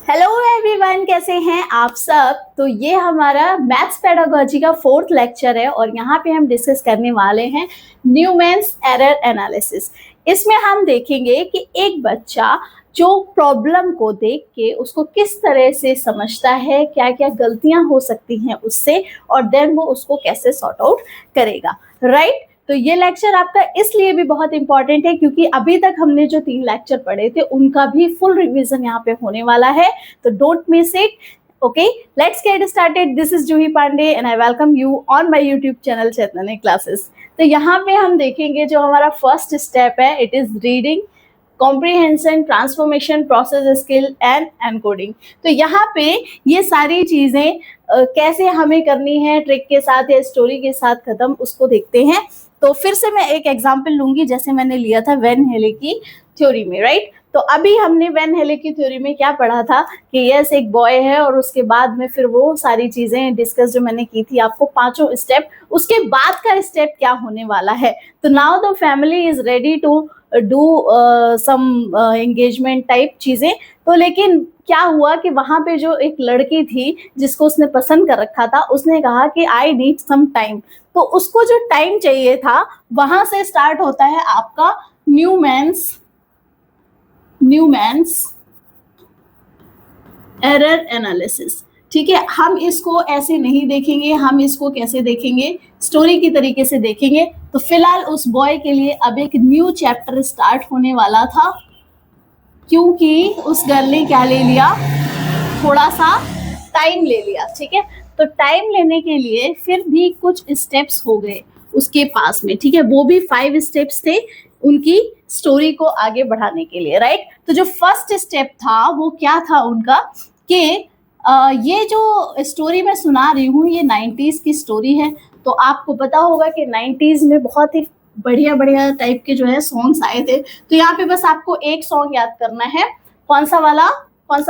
Hello everyone, कैसे हैं आप सब। तो ये हमारा मैथ्स पेडागोजी का 4th लेक्चर है और यहाँ पे हम डिस्कस करने वाले हैं न्यूमैन्स एरर एनालिसिस। इसमें हम देखेंगे कि एक बच्चा जो प्रॉब्लम को देख के उसको किस तरह से समझता है, क्या क्या गलतियां हो सकती हैं उससे, और देन वो उसको कैसे सॉर्ट आउट करेगा, राइट। तो ये लेक्चर आपका इसलिए भी बहुत इंपॉर्टेंट है क्योंकि अभी तक हमने जो 3 लेक्चर पढ़े थे उनका भी फुल रिवीजन यहाँ पे होने वाला है, तो don't miss it. Okay, let's get started. This is Juhi Pandey and I welcome you on my YouTube channel Chaitanya classes. तो यहाँ पे हम देखेंगे जो हमारा फर्स्ट स्टेप है, it is reading, comprehension, transformation, process skill and encoding. तो यहाँ पे ये सारी चीजें कैसे हमें करनी है, ट्रिक के साथ या स्टोरी के साथ खत्म, उसको देखते हैं। तो फिर से मैं एक एग्जांपल लूंगी जैसे मैंने लिया था वेन हेले की थ्योरी में, राइट। तो अभी हमने वेन हेले की थ्योरी में क्या पढ़ा था कि यस एक बॉय है, और उसके बाद में फिर वो सारी चीजें डिस्कस जो मैंने की थी आपको, 5 स्टेप, उसके बाद का स्टेप क्या होने वाला है। तो now the family is ready to do some engagement type चीजें। तो लेकिन क्या हुआ कि वहां पे जो एक लड़की थी जिसको उसने पसंद कर रखा था, उसने कहा कि आई नीड सम टाइम। तो उसको जो टाइम चाहिए था, वहां से स्टार्ट होता है आपका न्यूमैन्स एरर एनालिसिस। ठीक है, हम इसको ऐसे नहीं देखेंगे, हम इसको कैसे देखेंगे, स्टोरी की तरीके से देखेंगे। तो फिलहाल उस बॉय के लिए अब एक न्यू चैप्टर स्टार्ट होने वाला था, क्योंकि उस गर्ल ने क्या ले लिया, थोड़ा सा टाइम ले लिया। ठीक है, तो टाइम लेने के लिए फिर भी कुछ स्टेप्स हो गए उसके पास में। ठीक है, वो भी 5 स्टेप्स थे उनकी स्टोरी को आगे बढ़ाने के लिए, राइट। तो जो फर्स्ट स्टेप था वो क्या था उनका कि ये जो स्टोरी मैं सुना रही हूँ ये 90s की स्टोरी है। तो आपको पता होगा कि 90s में बहुत ही बढ़िया बढ़िया टाइप के जो है सॉन्ग्स आए थे। तो यहाँ पे बस आपको एक सॉन्ग याद करना है। कौन सा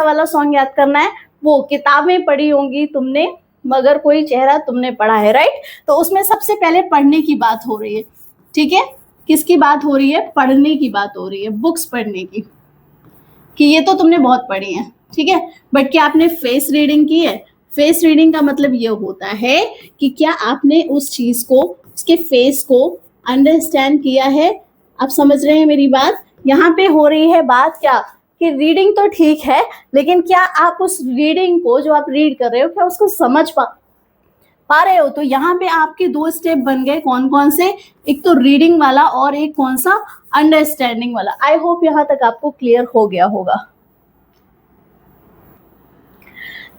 वाला सॉन्ग याद करना है? वो किताबें पढ़ी होंगी तुमने मगर कोई चेहरा तुमने पढ़ा है, राइट। तो उसमें सबसे पहले पढ़ने की बात हो रही है। ठीक है, किसकी बात हो रही है? पढ़ने की बात हो रही है, बुक्स पढ़ने की, कि ये तो तुमने बहुत पढ़ी है। ठीक है, बट क्या आपने फेस रीडिंग की है? फेस रीडिंग का मतलब ये होता है कि क्या आपने उस चीज को, उसके फेस को अंडरस्टैंड किया है। आप समझ रहे हैं मेरी बात? यहाँ पे हो रही है बात क्या कि रीडिंग तो ठीक है, लेकिन क्या आप उस रीडिंग को, जो आप रीड कर रहे हो, क्या उसको समझ पा रहे हो? तो यहाँ पे आपके 2 स्टेप बन गए। कौन कौन से? एक तो रीडिंग वाला और एक कौन सा? अंडरस्टैंडिंग वाला। आई होप यहाँ तक आपको क्लियर हो गया होगा।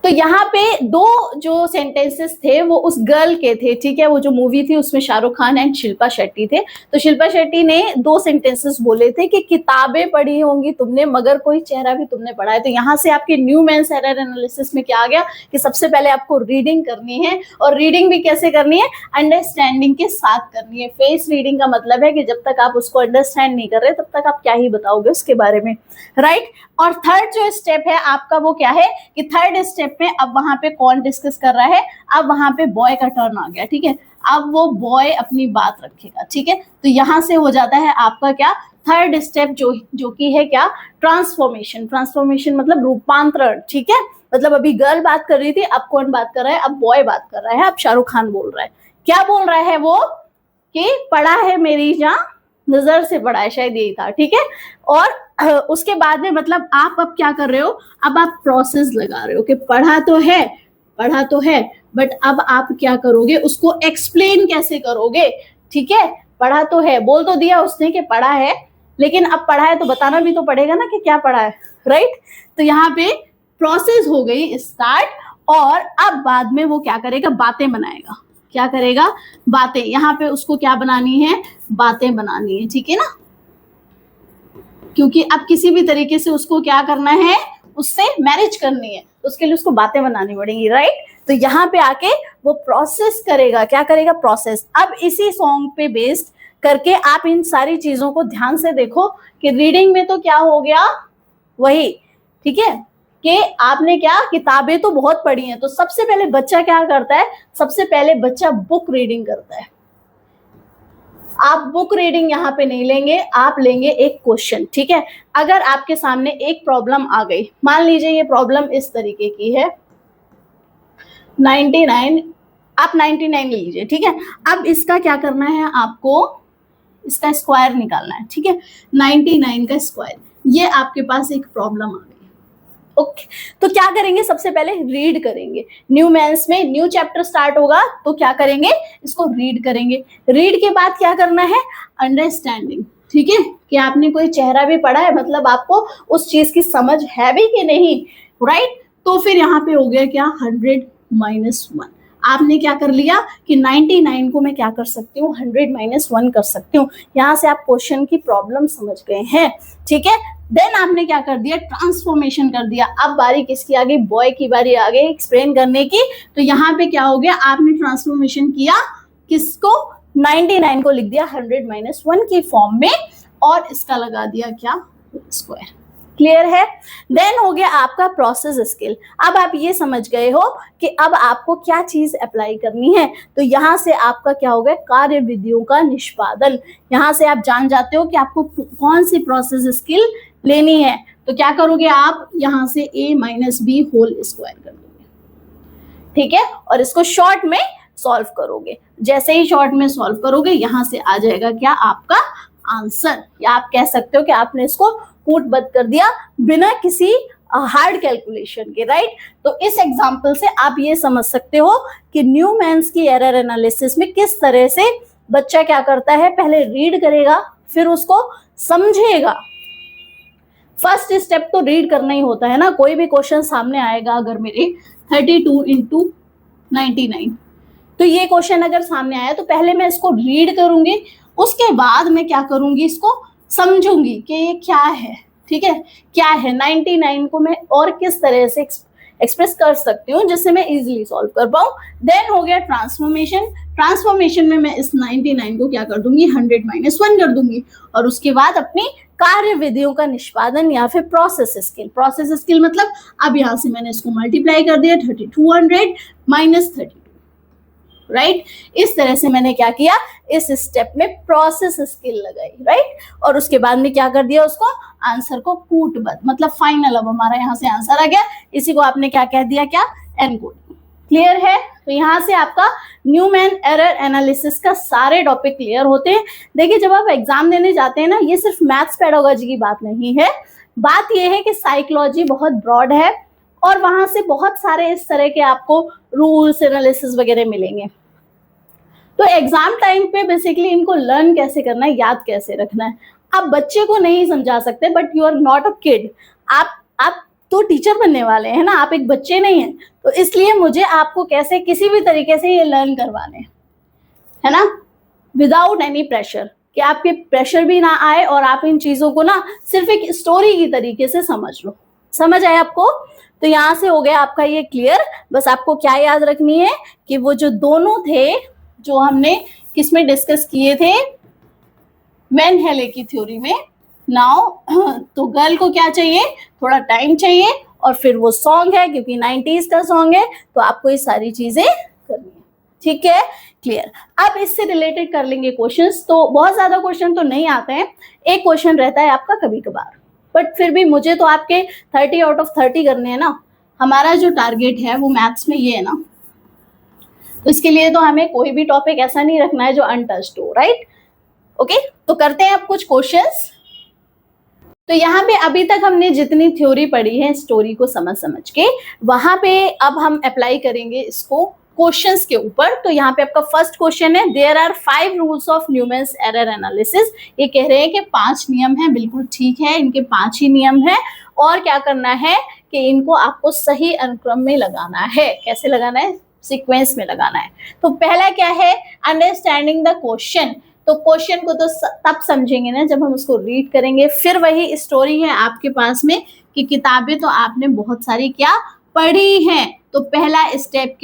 तो यहाँ पे 2 जो सेंटेंसेस थे वो उस गर्ल के थे। ठीक है, वो जो मूवी थी उसमें शाहरुख खान एंड शिल्पा शेट्टी थे। तो शिल्पा शेट्टी ने 2 सेंटेंसेस बोले थे कि किताबें पढ़ी होंगी तुमने मगर कोई चेहरा भी तुमने पढ़ा है। तो यहाँ से आपके न्यूमैन्स एरर एनालिसिस में क्या आ गया कि सबसे पहले आपको रीडिंग करनी है, और रीडिंग भी कैसे करनी है? अंडरस्टैंडिंग के साथ करनी है। फेस रीडिंग का मतलब है कि जब तक आप उसको अंडरस्टैंड नहीं कर रहे तब तक आप क्या ही बताओगे उसके बारे में, राइट। और थर्ड जो स्टेप है आपका वो क्या है कि थर्ड स्टेप में अब वहां पे कौन डिस्कस कर रहा है? अब वहां पे बॉय का टर्न आ गया। ठीक है, अब वो बॉय अपनी बात रखेगा। ठीक है, तो यहां से हो जाता है आपका क्या? थर्ड स्टेप जो कि है क्या? ट्रांसफॉर्मेशन मतलब रूपांतरण। ठीक है, मतलब अभी गर्ल बात कर रही थी, अब कौन बात कर रहा है? अब बॉय बात कर रहा है, अब शाहरुख खान बोल रहा है। क्या बोल रहा है वो? कि पढ़ा है मेरी जान, नजर से पढ़ा है, शायद यही था। ठीक है, और उसके बाद में मतलब आप अब क्या कर रहे हो? अब आप प्रोसेस लगा रहे हो कि पढ़ा तो है, बट अब आप क्या करोगे? उसको एक्सप्लेन कैसे करोगे? ठीक है, पढ़ा तो है, बोल तो दिया उसने कि पढ़ा है, लेकिन अब पढ़ा है तो बताना भी तो पड़ेगा ना कि क्या पढ़ा है, राइट। तो यहाँ पे प्रोसेस हो गई स्टार्ट, और अब बाद में वो क्या करेगा? बातें बनाएगा। क्या करेगा? बातें। यहाँ पे उसको क्या बनानी है? बातें बनानी है। ठीक है ना, क्योंकि अब किसी भी तरीके से उसको क्या करना है? उससे मैरिज करनी है, उसके लिए उसको बातें बनानी पड़ेंगी, राइट। तो यहाँ पे आके वो प्रोसेस करेगा। क्या करेगा? प्रोसेस। अब इसी सॉन्ग पे बेस्ड करके आप इन सारी चीजों को ध्यान से देखो कि रीडिंग में तो क्या हो गया, वही। ठीक है, कि आपने क्या, किताबें तो बहुत पढ़ी हैं। तो सबसे पहले बच्चा क्या करता है? सबसे पहले बच्चा बुक रीडिंग करता है। आप बुक रीडिंग यहाँ पे नहीं लेंगे, आप लेंगे एक क्वेश्चन, ठीक है। अगर आपके सामने एक प्रॉब्लम आ गई, मान लीजिए ये प्रॉब्लम इस तरीके की है, 99, आप 99 लीजिए, ठीक है। अब इसका क्या करना है, आपको इसका स्क्वायर निकालना है, ठीक है। 99 का स्क्वायर, ये आपके पास एक प्रॉब्लम आ गई। ओके, तो क्या करेंगे, सबसे पहले रीड करेंगे। न्यू मेंस में न्यू चैप्टर स्टार्ट होगा तो क्या करेंगे, इसको रीड करेंगे। रीड के बाद क्या करना है, अंडरस्टैंडिंग, ठीक है, कि आपने कोई चेहरा भी पढ़ा है, मतलब आपको उस चीज की समझ है भी कि नहीं, राइट। तो फिर यहाँ पे हो गया क्या, 100 माइनस 1। आपने क्या कर लिया कि 99 को मैं क्या कर सकती हूँ, 100 माइनस 1 कर सकती हूँ। यहाँ से आप क्वेश्चन की प्रॉब्लम समझ गए हैं, ठीक है। देन आपने क्या कर दिया, ट्रांसफॉर्मेशन कर दिया। अब बारी किसकी आ गई, बॉय की बारी आ गई एक्सप्लेन करने की। तो यहाँ पे क्या हो गया, आपने ट्रांसफॉर्मेशन किया, किसको, 99 को लिख दिया 100 माइनस 1 की फॉर्म में, और इसका लगा दिया क्या, स्क्वायर। क्लियर है। देन हो गया आपका प्रोसेस स्किल। अब आप ये समझ गए हो कि अब आपको क्या चीज अप्लाई करनी है। तो यहाँ से आपका क्या हो गया, कार्य विधियों का निष्पादन। यहाँ से आप जान जाते हो कि आपको कौन सी प्रोसेस स्किल लेनी है। तो क्या करोगे आप, यहाँ से a minus B whole square कर दोगे, ठीक है, और इसको शॉर्ट में सॉल्व करोगे। जैसे ही शॉर्ट में सॉल्व करोगे, यहाँ से आ जाएगा क्या, आपका आंसर। या आप कह सकते हो कि आपने इसको कूटबद्ध कर दिया बिना किसी हार्ड कैलकुलेशन के, राइट। तो इस एग्जांपल से आप ये समझ सकते हो कि न्यूमैन्स की एरर एनालिसिस में किस तरह से बच्चा क्या करता है, पहले रीड करेगा, फिर उसको समझेगा। फर्स्ट स्टेप तो रीड करना ही होता है ना। कोई भी क्वेश्चन सामने आएगा, अगर मेरे 32 इंटू 99, तो ये क्वेश्चन अगर सामने आया तो पहले मैं इसको रीड करूंगी, उसके बाद मैं क्या करूंगी, इसको समझूंगी कि ये क्या है, ठीक है, क्या है 99 को मैं और किस तरह से एक्सप्रेस कर सकती हूँ जिससे मैं इजीली सॉल्व कर पाऊँ। देन हो गया ट्रांसफॉर्मेशन। ट्रांसफॉर्मेशन में मैं इस 99 को क्या कर दूंगी, 100 माइनस 1 कर दूंगी, और उसके बाद अपनी कार्य विधियों का निष्पादन या फिर प्रोसेस स्किल। प्रोसेस स्किल मतलब अब यहाँ से मैंने इसको मल्टीप्लाई कर दिया, 3200 माइनस 32, राइट। इस तरह से मैंने क्या किया, इस स्टेप में प्रोसेस स्किल लगाई, राइट। और उसके बाद में क्या कर दिया, उसको आंसर को कूटबद्ध, मतलब फाइनल। अब हमारा यहाँ से आंसर आ गया, इसी को आपने क्या कह दिया, क्या, एनकोडिंग। क्लियर है। तो यहाँ से आपका न्यूमैन एरर एनालिसिस का सारे टॉपिक क्लियर होते हैं। देखिए, जब आप एग्जाम देने जाते हैं ना, ये सिर्फ मैथ्स पेडागोजी की बात नहीं है। बात यह है कि साइकोलॉजी बहुत ब्रॉड है और वहां से बहुत सारे इस तरह के आपको रूल्स एनालिसिस वगैरह मिलेंगे। तो एग्जाम टाइम पे बेसिकली इनको लर्न कैसे करना है, याद कैसे रखना है, आप बच्चे को नहीं समझा सकते, but you are not a kid. आप तो टीचर बनने वाले हैं ना, आप एक बच्चे नहीं हैं। तो इसलिए मुझे आपको कैसे किसी भी तरीके से ये लर्न करवाने, है ना, विदाउट एनी प्रेशर, कि आपके प्रेशर भी ना आए और आप इन चीजों को ना सिर्फ एक स्टोरी की तरीके से समझ लो। समझ आए आपको। तो यहाँ से हो गया आपका ये क्लियर। बस आपको क्या याद रखनी है कि वो जो दोनों थे जो हमने किसमें डिस्कस किए थे, वैन हेले की थ्योरी में। नाउ तो गर्ल को क्या चाहिए, थोड़ा टाइम चाहिए, और फिर वो सॉन्ग है, क्योंकि 90s का सॉन्ग है, तो आपको ये सारी चीजें करनी है, ठीक है, क्लियर। अब इससे रिलेटेड कर लेंगे क्वेश्चंस। तो बहुत ज्यादा क्वेश्चन तो नहीं आते हैं, एक क्वेश्चन रहता है आपका कभी कभार, बट फिर भी मुझे तो आपके 30 आउट ऑफ 30 करने हैं ना। हमारा जो टारगेट है वो मैथ्स में ये है ना, तो इसके लिए तो हमें कोई भी टॉपिक ऐसा नहीं रखना है जो अनटच्ड हो, राइट। ओके, तो करते हैं अब कुछ क्वेश्चंस। तो यहाँ पे अभी तक हमने जितनी थ्योरी पढ़ी है स्टोरी को समझ समझ के, वहां पे अब हम अप्लाई करेंगे इसको क्वेश्चंस के ऊपर। तो यहाँ पे आपका फर्स्ट क्वेश्चन है, there are 5 rules of Newman's error analysis. ये कह रहे हैं कि 5 नियम है, बिल्कुल ठीक है, इनके 5 ही नियम है, और क्या करना है कि इनको आपको सही अनुक्रम में लगाना है। कैसे लगाना है, सीक्वेंस में लगाना है। तो पहला क्या है, अंडरस्टैंडिंग द क्वेश्चन। तो क्वेश्चन को तो तब समझेंगे ना जब हम उसको रीड करेंगे। फिर वही स्टोरी है आपके पास में कि किताबें तो आपने बहुत सारी क्या पढ़ी हैं। तो पहला स्टेप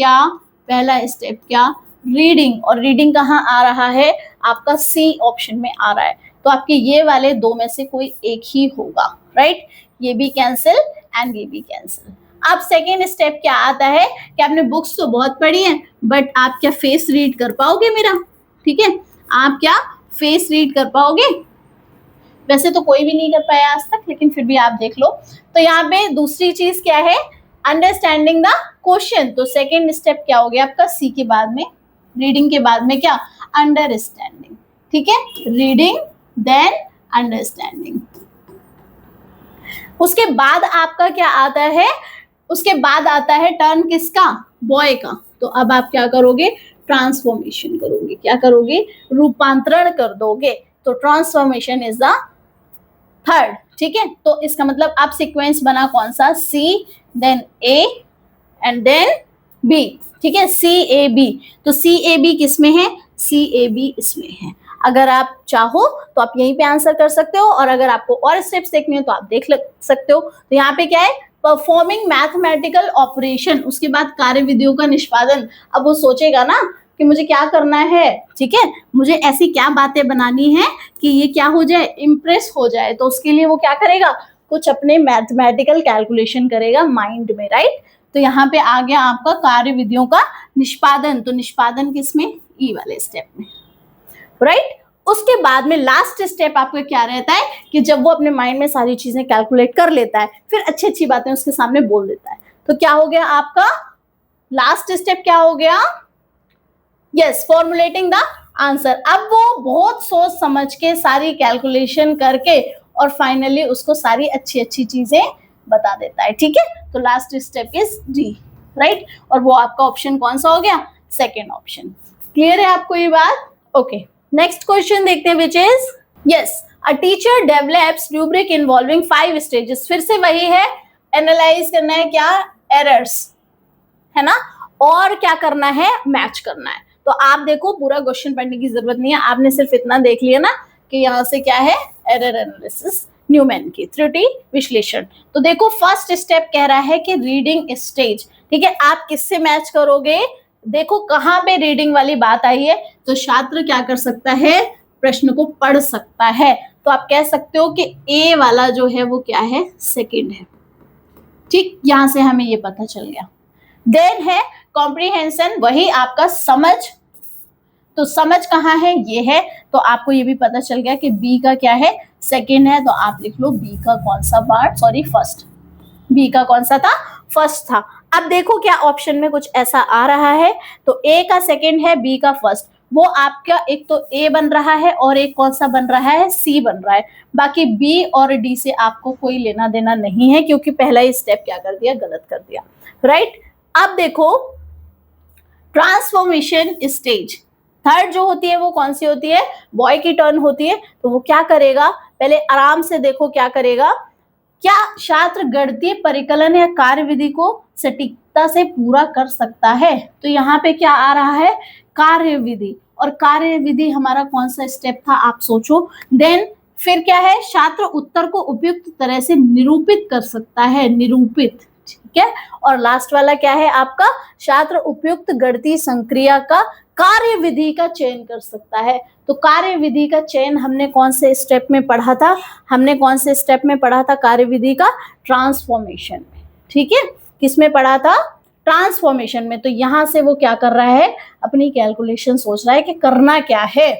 क्या, रीडिंग। और रीडिंग कहाँ आ रहा है, आपका सी ऑप्शन में आ रहा है। तो आपके ये वाले दो में से कोई एक ही होगा, राइट। ये भी कैंसिल एंड ये भी कैंसिल। अब सेकेंड स्टेप क्या आता है कि आपने बुक्स तो बहुत पढ़ी हैं, बट आप क्या फेस रीड कर पाओगे मेरा, ठीक है, आप क्या फेस रीड कर पाओगे? वैसे तो कोई भी नहीं कर पाया आज तक, लेकिन फिर भी आप देख लो। तो यहाँ पे दूसरी चीज क्या है, अंडरस्टैंडिंग द क्वेश्चन। तो सेकेंड स्टेप क्या हो गया आपका, सी के बाद में, रीडिंग के बाद में क्या, अंडरस्टैंडिंग। ठीक है, रीडिंग देन अंडरस्टैंडिंग। उसके बाद आपका क्या आता है, उसके बाद आता है टर्न किसका, बॉय का। तो अब आप क्या करोगे, ट्रांसफॉर्मेशन करोगे। क्या करोगे, रूपांतरण कर दोगे। तो ट्रांसफॉर्मेशन इज द थर्ड। ठीक है, तो इसका मतलब आप सीक्वेंस बना कौन सा, C then A and then B. ठीक है, सी ए बी। तो सी ए बी किस में है, सी ए बी इसमें है। अगर आप चाहो तो आप यहीं पे आंसर कर सकते हो, और अगर आपको और स्टेप्स देखने हो तो आप देख सकते हो। तो यहाँ पे क्या है, परफॉर्मिंग मैथमेटिकल ऑपरेशन, उसके बाद कार्य विधियों का निष्पादन। अब वो सोचेगा ना कि मुझे क्या करना है, ठीक है, मुझे ऐसी क्या बातें बनानी है कि ये क्या हो जाए, इम्प्रेस हो जाए। तो उसके लिए वो क्या करेगा, कुछ अपने मैथमेटिकल कैलकुलेशन करेगा माइंड में, राइट। तो यहाँ पे आ गया आपका कार्य विधियों का निष्पादन। तो निष्पादन किसमें, ई वाले स्टेप में, राइट। उसके बाद में लास्ट स्टेप आपका क्या रहता है कि जब वो अपने माइंड में सारी चीजें कैलकुलेट कर लेता है, फिर अच्छी अच्छी बातें उसके सामने बोल देता है। तो क्या हो गया आपका लास्ट स्टेप, क्या हो गया, यस, फॉर्मुलेटिंग द आंसर। अब वो बहुत सोच समझ के सारी कैलकुलेशन करके और फाइनली उसको सारी अच्छी अच्छी चीजें बता देता है। ठीक है, तो last step is D, right. और वो आपका ऑप्शन कौन सा हो गया, सेकेंड ऑप्शन। क्लियर है आपको ये बात? ओके, नेक्स्ट क्वेश्चन देखते हैं, which is, yes, a teacher develops rubric involving 5 stages. फिर से वही है, एनालाइज करना है क्या, एरर्स, है ना, और क्या करना है, मैच करना है। तो आप देखो, पूरा क्वेश्चन पढ़ने की जरूरत नहीं है, आपने सिर्फ इतना देख लिया ना कि यहाँ से क्या है, एरर एनालिसिस, न्यूमैन की त्रुटि विश्लेषण। तो देखो फर्स्ट स्टेप कह रहा है कि रीडिंग स्टेज। ठीक है, आप किससे मैच करोगे, देखो कहाँ पे रीडिंग वाली बात आई है। तो छात्र क्या कर सकता है, प्रश्न को पढ़ सकता है। तो आप कह सकते हो कि ए वाला जो है वो क्या है, सेकंड है। ठीक, यहां से हमें ये पता चल गया। देन है कॉम्प्रिहेंशन, वही आपका समझ। तो समझ कहाँ है, ये है। तो आपको ये भी पता चल गया कि बी का क्या है, सेकंड है। तो आप लिख लो बी का कौन सा पार्ट, सॉरी फर्स्ट, बी का कौन सा था, फर्स्ट था। अब देखो क्या ऑप्शन में कुछ ऐसा आ रहा है। तो ए का सेकंड है, बी का फर्स्ट। वो आपका एक तो ए बन रहा है और एक कौन सा बन रहा है, सी बन रहा है। बाकी बी और डी से आपको कोई लेना देना नहीं है, क्योंकि पहला ही स्टेप क्या कर दिया, गलत कर दिया, राइट। अब देखो ट्रांसफॉर्मेशन स्टेज, थर्ड जो होती है वो कौन सी होती है, बॉय की टर्न होती है। तो वो क्या करेगा, पहले आराम से देखो क्या करेगा, क्या छात्र गणितीय परिकलन या कार्य विधि को सटीकता से पूरा कर सकता है। तो यहाँ पे क्या आ रहा है, कार्य विधि। और कार्य विधि हमारा कौन सा स्टेप था, आप सोचो। देन फिर क्या है, छात्र उत्तर को उपयुक्त तरह से निरूपित कर सकता है, निरूपित, ठीक है। और लास्ट वाला क्या है आपका, छात्र उपयुक्त गणितीय संक्रिया का कार्य विधि का चयन कर सकता है। तो कार्य विधि का चयन हमने कौन से स्टेप में पढ़ा था, हमने कौन से स्टेप में पढ़ा था कार्य विधि का, ट्रांसफॉर्मेशन में। ठीक है, किसमें पढ़ा था, ट्रांसफॉर्मेशन में। तो यहां से वो क्या कर रहा है, अपनी कैलकुलेशन सोच रहा है कि करना क्या है,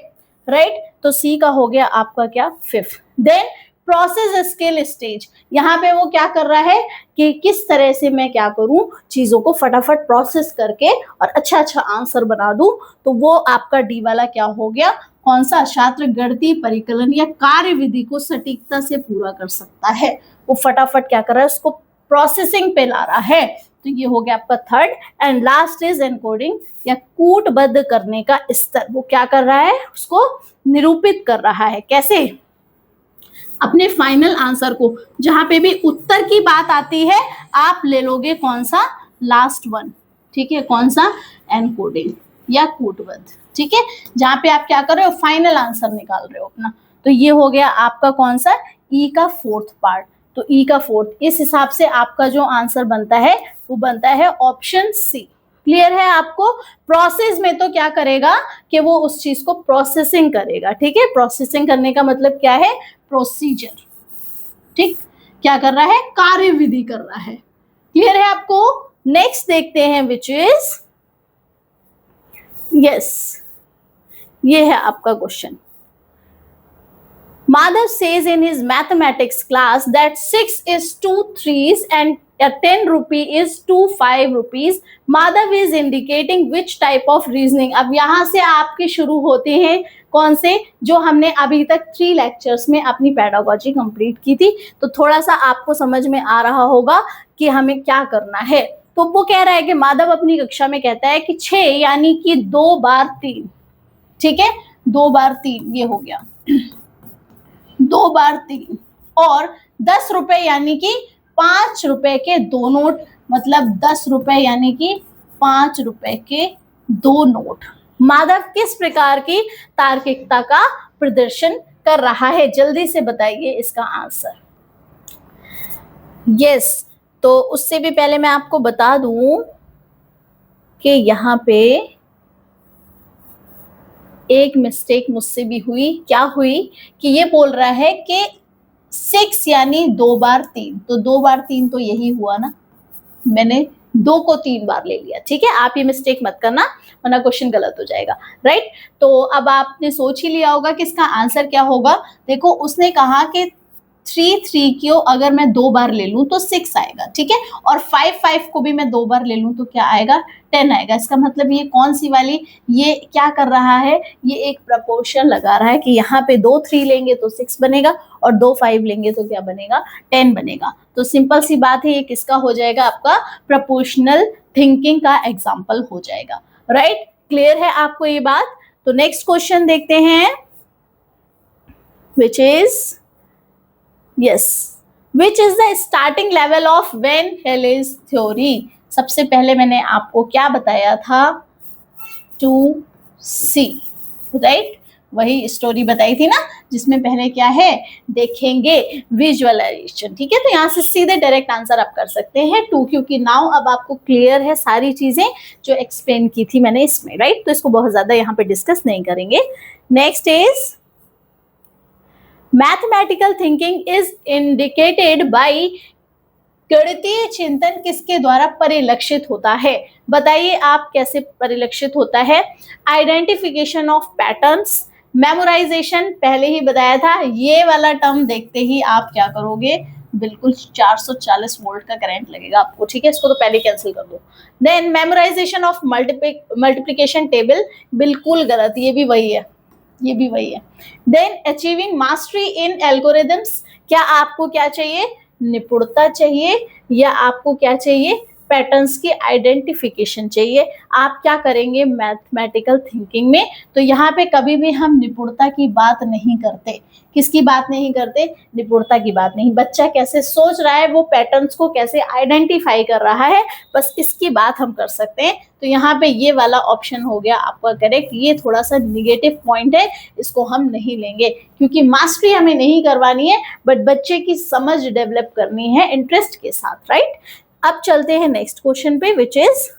राइट। तो सी का हो गया आपका क्या, fifth. Then process skill stage, यहाँ पे वो क्या कर रहा है कि किस तरह से मैं क्या करूं, चीजों को फटाफट प्रोसेस करके और अच्छा अच्छा आंसर बना दूं। तो वो आपका डी वाला क्या हो गया, कौन सा, छात्र गणितीय परिकलन या कार्य विधि को सटीकता से पूरा कर सकता है। वो फटाफट क्या कर रहा है, उसको प्रोसेसिंग पे ला रहा है। तो ये हो गया आपका third. And last is encoding या कूटबद्ध करने का स्तर। वो क्या कर रहा है, उसको निरूपित कर रहा है, कैसे, अपने फाइनल आंसर को। जहां पे भी उत्तर की बात आती है आप ले लोगे कौन सा, लास्ट वन, ठीक है, कौन सा, एनकोडिंग या कूटबद्ध, ठीक है। जहां पे आप क्या कर रहे हो, फाइनल आंसर निकाल रहे हो अपना। तो ये हो गया आपका कौन सा, ई का फोर्थ पार्ट। तो ई का फोर्थ, इस हिसाब से आपका जो आंसर बनता है वो बनता है ऑप्शन सी। क्लियर है आपको? प्रोसेस में तो क्या करेगा कि वो उस चीज को प्रोसेसिंग करेगा, ठीक है। प्रोसेसिंग करने का मतलब क्या है, प्रोसीजर, ठीक, क्या कर रहा है, कार्य विधि कर रहा है। क्लियर है आपको? नेक्स्ट देखते हैं, विच इज, यस, ये है आपका question. Madhav says in his mathematics class that 6 is 2 3s and 10 rupee is 2 5 rupees. Madhav is indicating which type of reasoning. अब यहाँ से आपके शुरू होते हैं कौन से, जो हमने अभी तक 3 लेक्चर्स में अपनी पेडागोजी कंप्लीट की थी, तो थोड़ा सा आपको समझ में आ रहा होगा कि हमें क्या करना है। तो वो कह रहा है कि माधव अपनी कक्षा में कहता है कि 6 यानी कि 2 बार 3, ठीक है, 2 बार 3 ये हो गया 2 बार 3, और 10 रुपए यानी कि 5 रुपए के 2 नोट, मतलब 10 रुपए यानी कि 5 रुपए के 2 नोट। माधव किस प्रकार की तार्किकता का प्रदर्शन कर रहा है, जल्दी से बताइए इसका आंसर। यस, तो उससे भी पहले मैं आपको बता दूं कि यहाँ पे एक मिस्टेक मुझसे भी हुई। क्या हुई कि ये बोल रहा है कि 6 यानी 2 बार 3, तो 2 बार 3 तो यही हुआ ना, मैंने 2 को 3 बार ले लिया, ठीक है। आप ये मिस्टेक मत करना वरना क्वेश्चन गलत हो जाएगा, राइट। तो अब आपने सोच ही लिया होगा कि इसका आंसर क्या होगा। देखो उसने कहा कि 3 को अगर मैं 2 बार ले लूं तो 6 आएगा, ठीक है, और 5 को भी मैं 2 बार ले लूं तो क्या आएगा, 10 आएगा। इसका मतलब ये कौन सी वाली, ये क्या कर रहा है, ये एक प्रपोर्शन लगा रहा है कि यहाँ पे 2 3 लेंगे तो 6 बनेगा और 2 5 लेंगे तो क्या बनेगा, 10 बनेगा। तो सिंपल सी बात है, ये किसका हो जाएगा, आपका प्रपोर्शनल थिंकिंग का एग्जाम्पल हो जाएगा, राइट। क्लियर है आपको ये बात। तो नेक्स्ट क्वेश्चन देखते हैं, which is yes, which is the starting level of Van Helle's theory। सबसे पहले मैंने आपको क्या बताया था, 2C, राइट, वही स्टोरी बताई थी ना, जिसमें पहले क्या है देखेंगे विजुअलाइजेशन, ठीक है। तो यहाँ से सीधे डायरेक्ट आंसर आप कर सकते हैं 2, क्योंकि नाउ अब आपको क्लियर है सारी चीजें जो एक्सप्लेन की थी मैंने इसमें, राइट। तो इसको बहुत ज्यादा यहाँ पे डिस्कस नहीं करेंगे। Next is mathematical thinking is indicated by, गणितीय चिंतन किसके द्वारा परिलक्षित होता है, बताइए आप कैसे परिलक्षित होता है। आइडेंटिफिकेशन ऑफ पैटर्न्स, मेमोराइजेशन पहले ही बताया था, ये वाला टर्म देखते ही आप क्या करोगे, बिल्कुल 440 वोल्ट का करंट लगेगा आपको, ठीक है, इसको तो पहले कैंसिल कर दो। Then memorization of multiplication table, बिल्कुल गलत, ये भी वही है, ये भी वही है। Then achieving mastery in algorithms, क्या आपको क्या चाहिए, निपुणता चाहिए, या आपको क्या चाहिए, पैटर्न्स की आइडेंटिफिकेशन चाहिए। आप क्या करेंगे मैथमेटिकल थिंकिंग में, तो यहाँ पे कभी भी हम निपुणता की बात नहीं करते। किसकी बात नहीं करते, निपुणता की बात नहीं। बच्चा कैसे सोच रहा है, वो पैटर्न्स को कैसे आइडेंटिफाई कर रहा है, बस इसकी बात हम कर सकते हैं। तो यहाँ पे ये वाला ऑप्शन हो गया आपका करेक्ट। ये थोड़ा सा निगेटिव पॉइंट है, इसको हम नहीं लेंगे, क्योंकि मास्टरी हमें नहीं करवानी है, बट बच्चे की समझ डेवलप करनी है इंटरेस्ट के साथ, राइट। अब चलते हैं नेक्स्ट क्वेश्चन पे, which is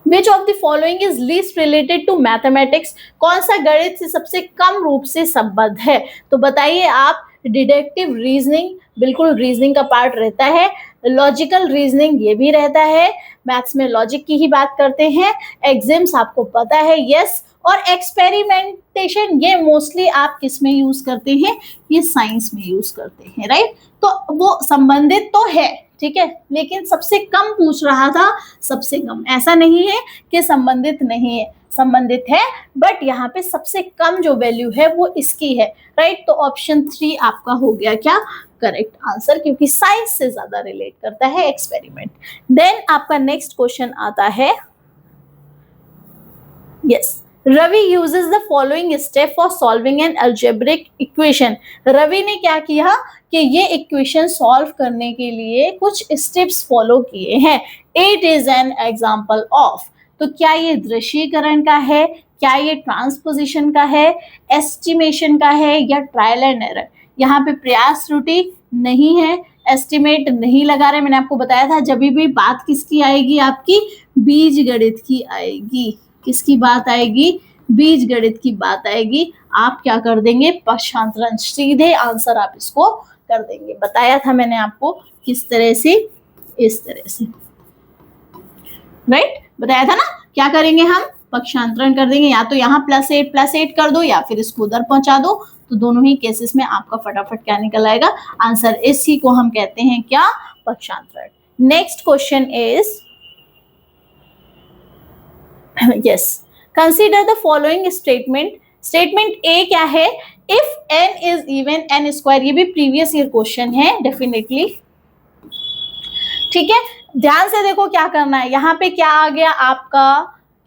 Which of the following is least related to mathematics? कौन सा गणित से सबसे कम रूप से संबद्ध है, तो बताइए आप। डिडक्टिव रीजनिंग, बिल्कुल रीजनिंग का पार्ट रहता है। लॉजिकल रीजनिंग, ये भी रहता है, मैथ्स में लॉजिक की ही बात करते हैं। एग्जाम्स आपको पता है, यस। और एक्सपेरिमेंटेशन, ये मोस्टली आप किस में यूज करते हैं, ये साइंस में यूज करते हैं, राइट। तो वो संबंधित तो है, ठीक है, लेकिन सबसे कम पूछ रहा था, सबसे कम, ऐसा नहीं है कि संबंधित नहीं है, संबंधित है, बट यहाँ पे सबसे कम जो वैल्यू है वो इसकी है, राइट। तो ऑप्शन 3 आपका हो गया क्या, करेक्ट आंसर, क्योंकि साइंस से ज्यादा रिलेट करता है एक्सपेरिमेंट। देन आपका नेक्स्ट क्वेश्चन आता है, yes, Ravi uses the following step for solving an algebraic equation। Ravi ने क्या किया कि ये इक्वेशन सॉल्व करने के लिए कुछ स्टेप्स फॉलो किए हैं। It is an example of, तो क्या ये दृश्यीकरण का है, क्या ये ट्रांसपोजिशन का है, एस्टिमेशन का है, या ट्रायल एंड एरर। यहाँ पे प्रयास त्रुटि नहीं है, एस्टिमेट नहीं लगा रहे। मैंने आपको बताया था जब भी बात किसकी आएगी, आपकी बीज गणित की आएगी। किसकी बात आएगी, बीज गणित की बात आएगी। आप क्या कर देंगे, पक्षांतरण, सीधे आंसर आप इसको कर देंगे। बताया था मैंने आपको किस तरह से, इस तरह से, राइट, बताया था ना। क्या करेंगे हम, पक्षांतरण कर देंगे, या तो यहाँ +8 कर दो, या फिर इसको उधर पहुंचा दो, तो दोनों ही केसेस में आपका फटाफट क्या निकल आएगा, आंसर। इसी को हम कहते हैं क्या, पक्षांतर। Next question is yes, consider the following statement. Statement A क्या है, if n is even n square, ये भी प्रीवियस ईयर क्वेश्चन है डेफिनेटली, ठीक है। ध्यान से देखो क्या करना है, यहाँ पे क्या आ गया आपका,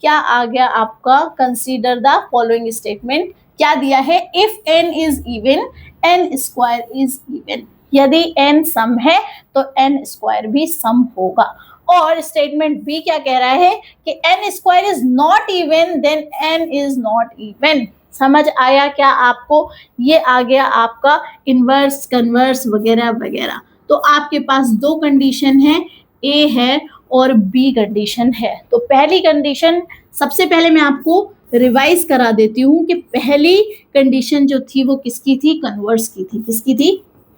क्या आ गया आपका, कंसीडर द फॉलोइंग स्टेटमेंट, क्या दिया है, if n is even n square is even, यदि n सम है तो n स्क्वायर भी सम होगा। और स्टेटमेंट बी क्या कह रहा है कि n square is not even then n is not even. समझ आया क्या आपको, ये आ गया आपका इनवर्स, कन्वर्स वगैरह वगैरह। तो आपके पास दो कंडीशन है, ए है और बी कंडीशन है। तो पहली कंडीशन, सबसे पहले मैं आपको रिवाइज करा देती हूँ कि पहली कंडीशन जो थी वो किसकी थी, कन्वर्स की थी। किसकी थी,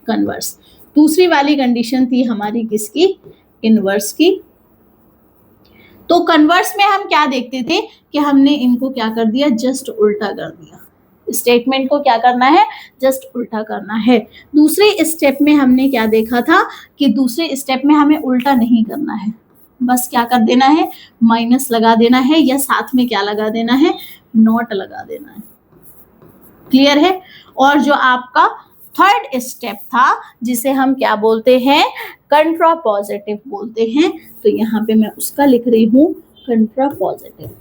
कन्वर्स। दूसरी वाली कंडीशन थी हमारी किसकी, इनवर्स की। तो कन्वर्स में हम क्या देखते थे कि हमने इनको क्या कर दिया, जस्ट उल्टा कर दिया। स्टेटमेंट को क्या करना है, जस्ट उल्टा करना है। दूसरे स्टेप में हमने क्या देखा था कि दूसरे स्टेप में हमें उल्टा नहीं करना है, बस क्या कर देना है, माइनस लगा देना है, या साथ में क्या लगा देना है, नॉट लगा देना है। क्लियर है। और जो आपका थर्ड स्टेप था जिसे हम क्या बोलते हैं, कंट्रापॉजिटिव बोलते हैं, तो यहाँ पे मैं उसका लिख रही हूँ कंट्रापॉजिटिव।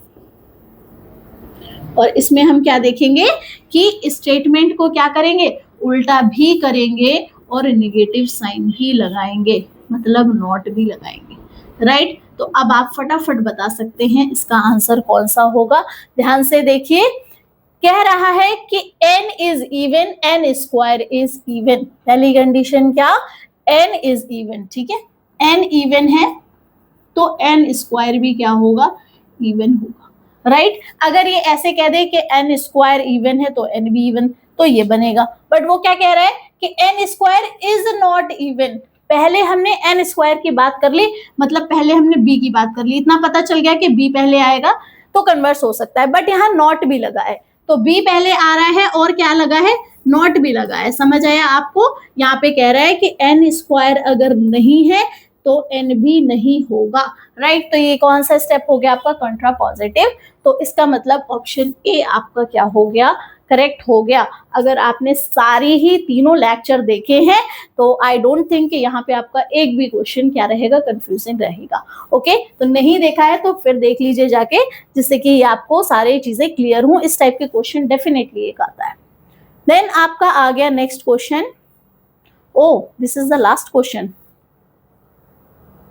और इसमें हम क्या देखेंगे कि स्टेटमेंट को क्या करेंगे, उल्टा भी करेंगे और नेगेटिव साइन भी लगाएंगे, मतलब नॉट भी लगाएंगे। राइट। तो अब आप फटाफट बता सकते हैं इसका आंसर कौन सा होगा। ध्यान से देखिए, कह रहा है कि n is even, n square is even. पहली कंडीशन क्या, n इज इवन, ठीक है, n इवन है तो n स्क्वायर भी क्या होगा, इवन होगा। राइट। अगर ये ऐसे कह दे कि n स्क्वायर इवन है तो n भी इवन, तो ये बनेगा। बट वो क्या कह रहा है कि n square is not even. पहले हमने n स्क्वायर की बात कर ली, मतलब पहले हमने b की बात कर ली, इतना पता चल गया कि b पहले आएगा तो कन्वर्स हो सकता है। बट यहाँ नॉट भी लगा है, तो b पहले आ रहा है और क्या लगा है, नॉट भी लगा है। समझ आया आपको। यहाँ पे कह रहा है कि n स्क्वायर अगर नहीं है तो n भी नहीं होगा। राइट। तो ये कौन सा स्टेप हो गया आपका, कंट्रापॉजिटिव। तो इसका मतलब ऑप्शन ए आपका क्या हो गया, करेक्ट हो गया। अगर आपने सारी ही तीनों लेक्चर देखे हैं तो आई डोंट थिंक कि यहाँ पे आपका एक भी क्वेश्चन क्या रहेगा, कंफ्यूजिंग रहेगा। ओके। तो नहीं देखा है तो फिर देख लीजिए जाके, जिससे कि आपको सारी चीजें क्लियर हो। इस टाइप के क्वेश्चन डेफिनेटली एक आता है। देन आपका आ गया next question. Oh, this is the last question,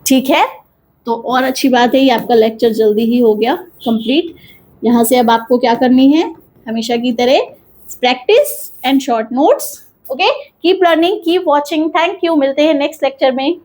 ठीक है। तो और अच्छी बात है, ये आपका लेक्चर जल्दी ही हो गया कंप्लीट। यहाँ से अब आपको क्या करनी है, हमेशा की तरह practice and short notes. Okay, keep learning, keep watching. Thank you, मिलते हैं नेक्स्ट लेक्चर में।